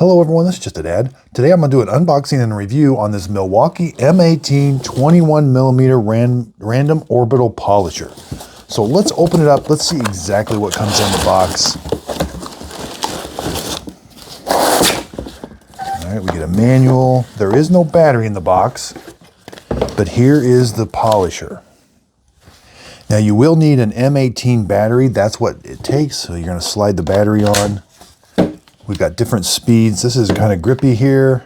Hello everyone, this is just a dad. Today I'm going to do an unboxing and review on this Milwaukee M18 21mm random orbital polisher. So let's open it up, let's see exactly what comes in the box. Alright, we get a manual. There is no battery in the box, but here is the polisher. Now you will need an M18 battery, that's what it takes, so you're going to slide the battery on. We've got different speeds. This is kind of grippy here,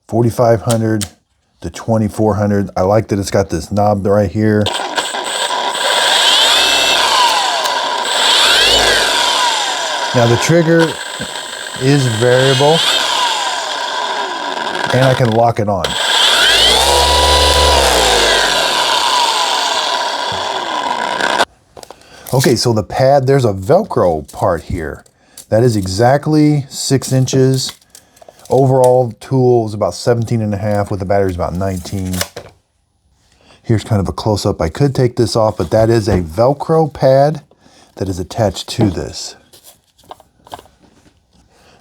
4,500 to 2,400. I like that it's got this knob right here. Now the trigger is variable, and I can lock it on. Okay, so the pad, there's a Velcro part here. That is exactly 6 inches. Overall tool is about 17.5 with the batteries about 19. Here's kind of a close-up. I could take this off, but that is a Velcro pad that is attached to this.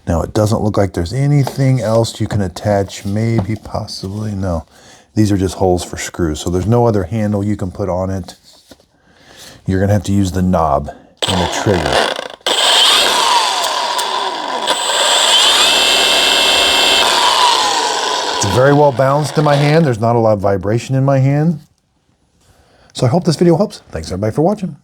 Now it doesn't look like there's anything else you can attach, maybe, possibly, no. These are just holes for screws, so there's no other handle you can put on it. You're gonna have to use the knob and the trigger. It's very well balanced in my hand. There's not a lot of vibration in my hand. So I hope this video helps. Thanks everybody for watching.